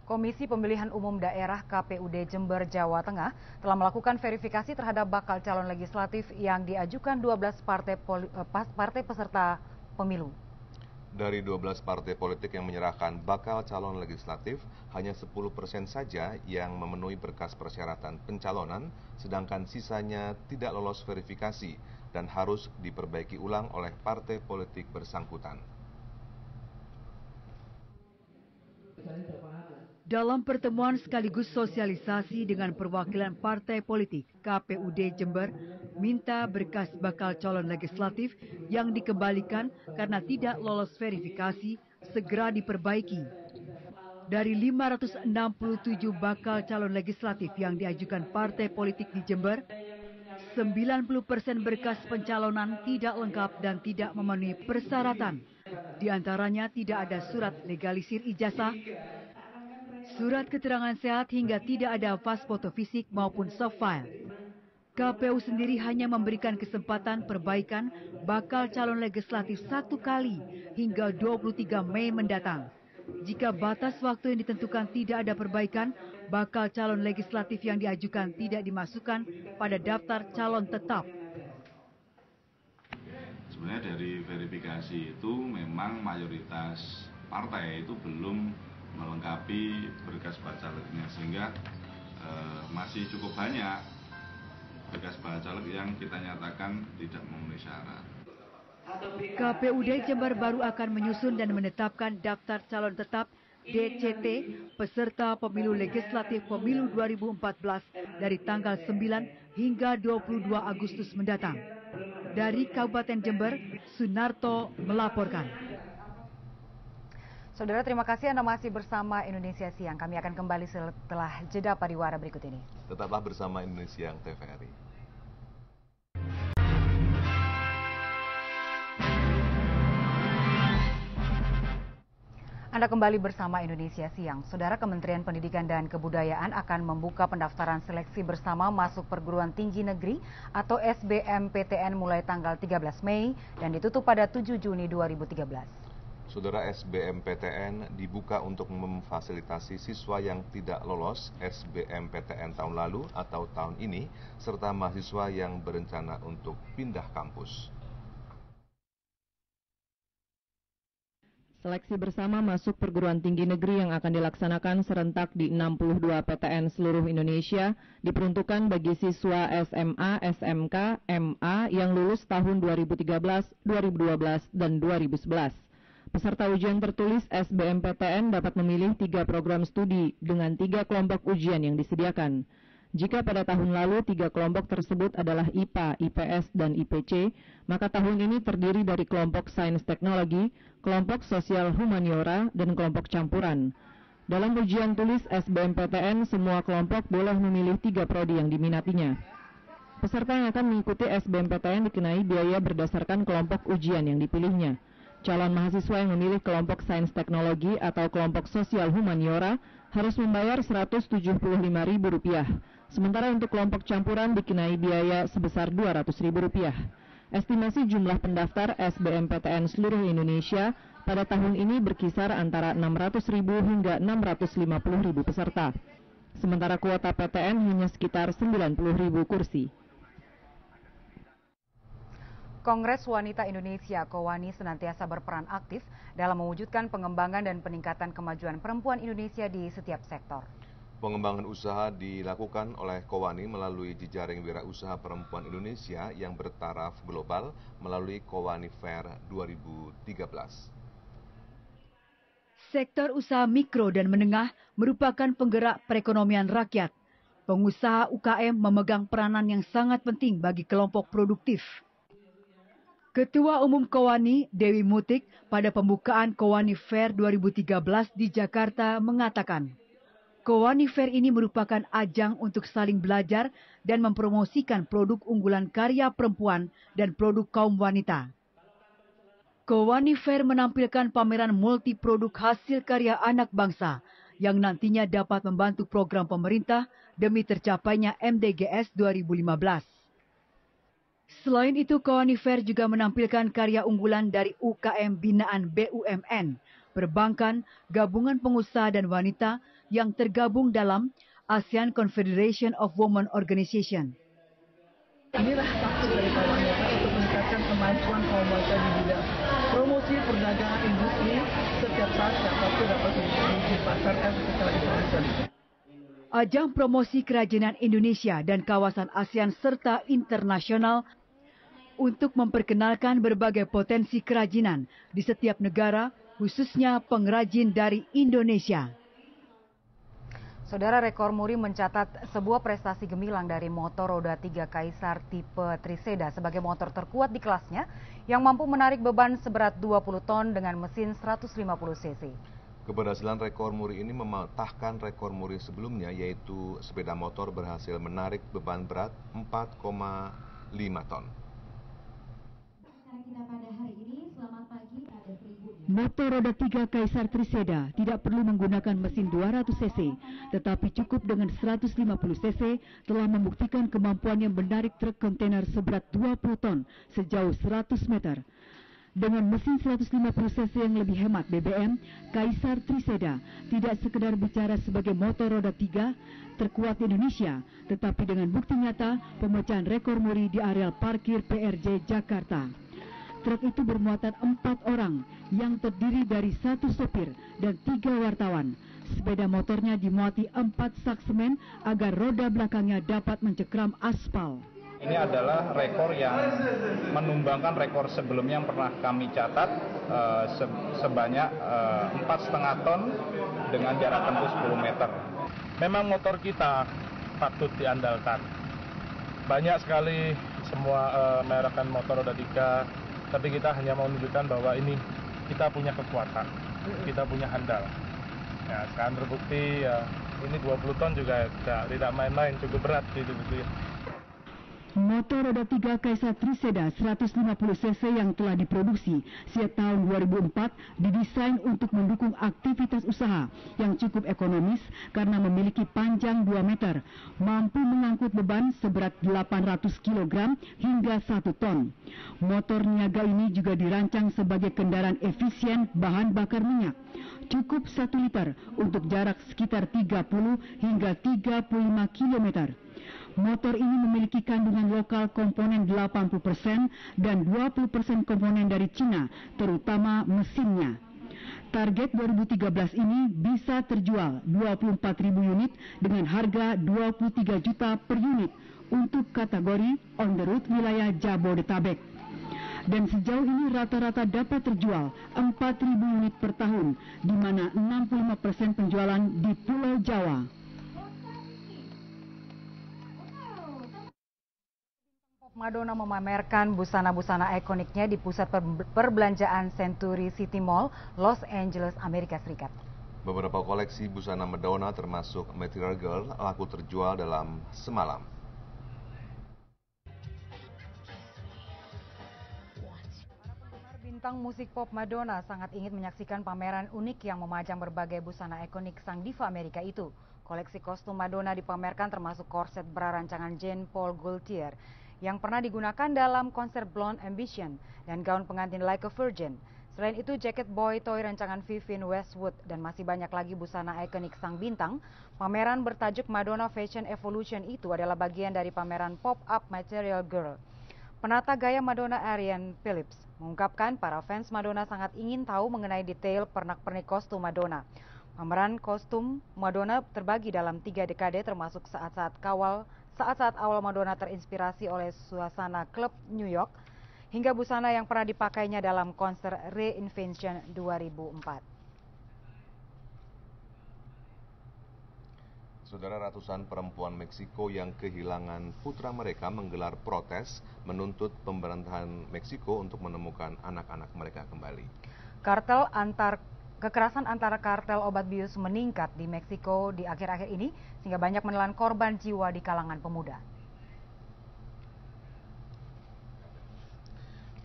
Komisi Pemilihan Umum Daerah KPUD Jember, Jawa Tengah telah melakukan verifikasi terhadap bakal calon legislatif yang diajukan 12 partai peserta pemilu. Dari 12 partai politik yang menyerahkan bakal calon legislatif, hanya 10% saja yang memenuhi berkas persyaratan pencalonan, sedangkan sisanya tidak lolos verifikasi dan harus diperbaiki ulang oleh partai politik bersangkutan. Dalam pertemuan sekaligus sosialisasi dengan perwakilan partai politik, KPUD Jember minta berkas bakal calon legislatif yang dikembalikan karena tidak lolos verifikasi segera diperbaiki. Dari 567 bakal calon legislatif yang diajukan partai politik di Jember, 90% berkas pencalonan tidak lengkap dan tidak memenuhi persyaratan. Di antaranya tidak ada surat legalisir ijazah, surat keterangan sehat hingga tidak ada fas foto fisik maupun soft file. KPU sendiri hanya memberikan kesempatan perbaikan bakal calon legislatif 1 kali hingga 23 Mei mendatang. Jika batas waktu yang ditentukan tidak ada perbaikan, bakal calon legislatif yang diajukan tidak dimasukkan pada daftar calon tetap. Sebenarnya dari verifikasi itu memang mayoritas partai itu belum melengkapi berkas bacaleknya, sehingga masih cukup banyak berkas bacalek yang kita nyatakan tidak memenuhi syarat. KPUD Jember baru akan menyusun dan menetapkan daftar calon tetap DCT peserta pemilu legislatif pemilu 2014 dari tanggal 9 hingga 22 Agustus mendatang. Dari Kabupaten Jember, Sunarto melaporkan. Saudara, terima kasih Anda masih bersama Indonesia Siang. Kami akan kembali setelah jeda pariwara berikut ini. Tetaplah bersama Indonesia Siang TVRI. Anda kembali bersama Indonesia Siang. Saudara, Kementerian Pendidikan dan Kebudayaan akan membuka pendaftaran seleksi bersama masuk perguruan tinggi negeri atau SBMPTN mulai tanggal 13 Mei dan ditutup pada 7 Juni 2013. Saudara, SBMPTN dibuka untuk memfasilitasi siswa yang tidak lolos SBMPTN tahun lalu atau tahun ini, serta mahasiswa yang berencana untuk pindah kampus. Seleksi bersama masuk perguruan tinggi negeri yang akan dilaksanakan serentak di 62 PTN seluruh Indonesia diperuntukkan bagi siswa SMA, SMK, MA yang lulus tahun 2013, 2012, dan 2011. Peserta ujian tertulis SBMPTN dapat memilih 3 program studi dengan 3 kelompok ujian yang disediakan. Jika pada tahun lalu 3 kelompok tersebut adalah IPA, IPS, dan IPC, maka tahun ini terdiri dari kelompok sains teknologi, kelompok sosial humaniora, dan kelompok campuran. Dalam ujian tulis SBMPTN, semua kelompok boleh memilih 3 prodi yang diminatinya. Peserta yang akan mengikuti SBMPTN dikenai biaya berdasarkan kelompok ujian yang dipilihnya. Calon mahasiswa yang memilih kelompok sains teknologi atau kelompok sosial humaniora harus membayar Rp175.000. Sementara untuk kelompok campuran dikenai biaya sebesar Rp200.000. Estimasi jumlah pendaftar SBMPTN seluruh Indonesia pada tahun ini berkisar antara 600.000 hingga 650.000 peserta. Sementara kuota PTN hanya sekitar 90.000 kursi. Kongres Wanita Indonesia KOWANI senantiasa berperan aktif dalam mewujudkan pengembangan dan peningkatan kemajuan perempuan Indonesia di setiap sektor. Pengembangan usaha dilakukan oleh KOWANI melalui jejaring wirausaha perempuan Indonesia yang bertaraf global melalui KOWANI Fair 2013. Sektor usaha mikro dan menengah merupakan penggerak perekonomian rakyat. Pengusaha UKM memegang peranan yang sangat penting bagi kelompok produktif. Ketua Umum KOWANI, Dewi Mutik, pada pembukaan KOWANI Fair 2013 di Jakarta mengatakan, KOWANI Fair ini merupakan ajang untuk saling belajar dan mempromosikan produk unggulan karya perempuan dan produk kaum wanita. KOWANI Fair menampilkan pameran multi produk hasil karya anak bangsa yang nantinya dapat membantu program pemerintah demi tercapainya MDGs 2015. Selain itu, KOWANI Fair juga menampilkan karya unggulan dari UKM binaan BUMN, perbankan, gabungan pengusaha dan wanita, yang tergabung dalam ASEAN Confederation of Women Organization. Inilah taktik dari kaum wanita untuk meningkatkan kemampuan kaum wanita di bidang promosi perdagangan industri setiap saat waktu dapat dipasarkan secara internasional. Ajang promosi kerajinan Indonesia dan kawasan ASEAN serta internasional untuk memperkenalkan berbagai potensi kerajinan di setiap negara, khususnya pengrajin dari Indonesia. Saudara, rekor muri mencatat sebuah prestasi gemilang dari motor roda 3 Kaisar tipe Triseda sebagai motor terkuat di kelasnya yang mampu menarik beban seberat 20 ton dengan mesin 150 cc. Keberhasilan rekor muri ini mematahkan rekor muri sebelumnya, yaitu sepeda motor berhasil menarik beban berat 4,5 ton. Motor roda 3 Kaisar Triseda tidak perlu menggunakan mesin 200 cc, tetapi cukup dengan 150 cc telah membuktikan kemampuannya menarik truk kontainer seberat 20 ton sejauh 100 meter. Dengan mesin 150 cc yang lebih hemat BBM, Kaisar Triseda tidak sekedar bicara sebagai motor roda 3 terkuat di Indonesia, tetapi dengan bukti nyata pemecahan rekor muri di areal parkir PRJ Jakarta. Truk itu bermuatan 4 orang yang terdiri dari 1 sopir dan 3 wartawan. Sepeda motornya dimuati 4 sak semen agar roda belakangnya dapat mencekram aspal. Ini adalah rekor yang menumbangkan rekor sebelumnya yang pernah kami catat sebanyak 4,5 ton dengan jarak tempuh 10 meter. Memang motor kita patut diandalkan. Banyak sekali semua merekan motor roda 3. Tapi kita hanya mau menunjukkan bahwa ini kita punya kekuatan, kita punya handal. Ya, sekarang terbukti ya, ini 20 ton juga tidak main-main, cukup berat gitu. Motor roda 3 Kaisar Triseda 150 cc yang telah diproduksi sejak tahun 2004 didesain untuk mendukung aktivitas usaha yang cukup ekonomis karena memiliki panjang 2 meter, mampu mengangkut beban seberat 800 kg hingga 1 ton. Motor niaga ini juga dirancang sebagai kendaraan efisien bahan bakar minyak. Cukup 1 liter untuk jarak sekitar 30 hingga 35 km. Motor ini memiliki kandungan lokal komponen 80% dan 20% komponen dari Cina, terutama mesinnya. Target 2013 ini bisa terjual 24.000 unit dengan harga 23 juta per unit untuk kategori on the road wilayah Jabodetabek. Dan sejauh ini rata-rata dapat terjual 4.000 unit per tahun, di mana 65% penjualan di Pulau Jawa. Madonna memamerkan busana-busana ikoniknya di pusat perbelanjaan Century City Mall, Los Angeles, Amerika Serikat. Beberapa koleksi busana Madonna termasuk Material Girl laku terjual dalam semalam. Para penggemar bintang musik pop Madonna sangat ingin menyaksikan pameran unik yang memajang berbagai busana ikonik sang diva Amerika itu. Koleksi kostum Madonna dipamerkan termasuk korset bra rancangan Jean Paul Gaultier yang pernah digunakan dalam konser Blonde Ambition dan gaun pengantin Like a Virgin. Selain itu, jaket boy toy rancangan Vivienne Westwood dan masih banyak lagi busana ikonik sang bintang. Pameran bertajuk Madonna Fashion Evolution itu adalah bagian dari pameran pop-up Material Girl. Penata gaya Madonna Ariane Phillips mengungkapkan para fans Madonna sangat ingin tahu mengenai detail pernak-pernik kostum Madonna. Pameran kostum Madonna terbagi dalam 3 dekade termasuk saat-saat awal Madonna terinspirasi oleh suasana klub New York hingga busana yang pernah dipakainya dalam konser Reinvention 2004. Saudara, ratusan perempuan Meksiko yang kehilangan putra mereka menggelar protes menuntut pemerintahan Meksiko untuk menemukan anak-anak mereka kembali. Kekerasan antara kartel obat bius meningkat di Meksiko di akhir-akhir ini sehingga banyak menelan korban jiwa di kalangan pemuda.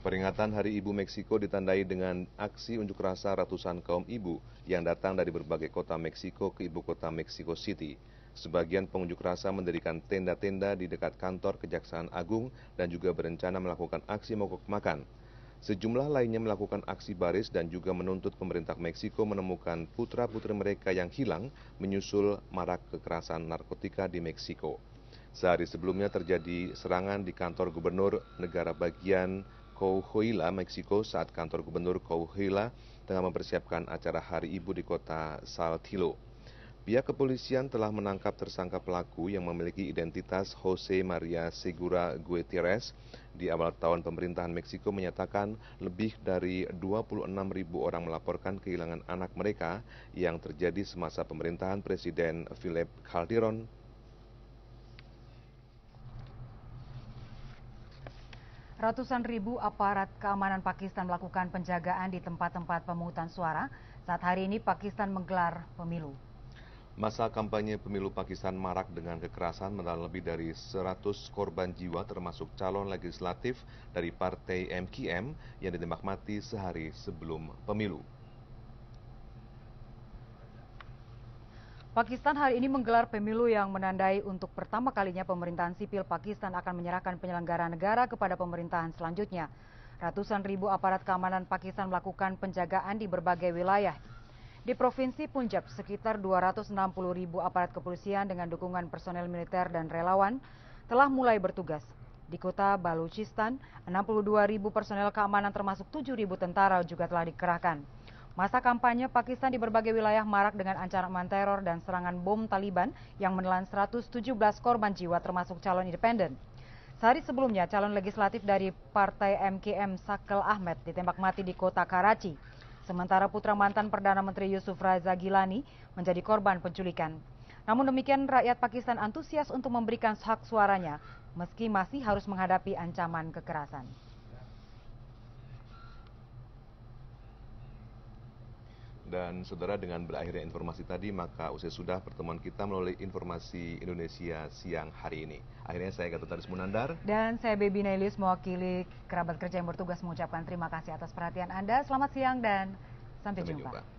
Peringatan Hari Ibu Meksiko ditandai dengan aksi unjuk rasa ratusan kaum ibu yang datang dari berbagai kota Meksiko ke ibu kota Mexico City. Sebagian pengunjuk rasa mendirikan tenda-tenda di dekat kantor Kejaksaan Agung dan juga berencana melakukan aksi mogok makan. Sejumlah lainnya melakukan aksi baris dan juga menuntut pemerintah Meksiko menemukan putra-putri mereka yang hilang menyusul marak kekerasan narkotika di Meksiko. Sehari sebelumnya terjadi serangan di kantor gubernur negara bagian Coahuila, Meksiko saat kantor gubernur Coahuila tengah mempersiapkan acara Hari Ibu di kota Saltillo. Pihak kepolisian telah menangkap tersangka pelaku yang memiliki identitas Jose Maria Segura Gutierrez. Di awal tahun pemerintahan Meksiko menyatakan lebih dari 26.000 orang melaporkan kehilangan anak mereka yang terjadi semasa pemerintahan Presiden Felipe Calderón. Ratusan ribu aparat keamanan Pakistan melakukan penjagaan di tempat-tempat pemungutan suara saat hari ini Pakistan menggelar pemilu. Masa kampanye pemilu Pakistan marak dengan kekerasan menelan lebih dari 100 korban jiwa termasuk calon legislatif dari partai MKM yang ditembak mati sehari sebelum pemilu. Pakistan hari ini menggelar pemilu yang menandai untuk pertama kalinya pemerintahan sipil Pakistan akan menyerahkan penyelenggara negara kepada pemerintahan selanjutnya. Ratusan ribu aparat keamanan Pakistan melakukan penjagaan di berbagai wilayah. Di Provinsi Punjab, sekitar 260 ribu aparat kepolisian dengan dukungan personel militer dan relawan telah mulai bertugas. Di kota Baluchistan, 62 ribu personel keamanan termasuk 7 ribu tentara juga telah dikerahkan. Masa kampanye Pakistan di berbagai wilayah marak dengan ancaman teror dan serangan bom Taliban yang menelan 117 korban jiwa termasuk calon independen. Sehari sebelumnya, calon legislatif dari Partai MKM Shakil Ahmed ditembak mati di kota Karachi. Sementara putra mantan Perdana Menteri Yusuf Raza Gilani menjadi korban penculikan. Namun demikian, rakyat Pakistan antusias untuk memberikan hak suaranya, meski masih harus menghadapi ancaman kekerasan. Dan saudara, dengan berakhirnya informasi tadi, maka usai sudah pertemuan kita melalui informasi Indonesia siang hari ini. Akhirnya saya Gatot Aris Munandar. Dan saya Baby Nailis mewakili kerabat kerja yang bertugas mengucapkan terima kasih atas perhatian Anda. Selamat siang dan sampai jumpa.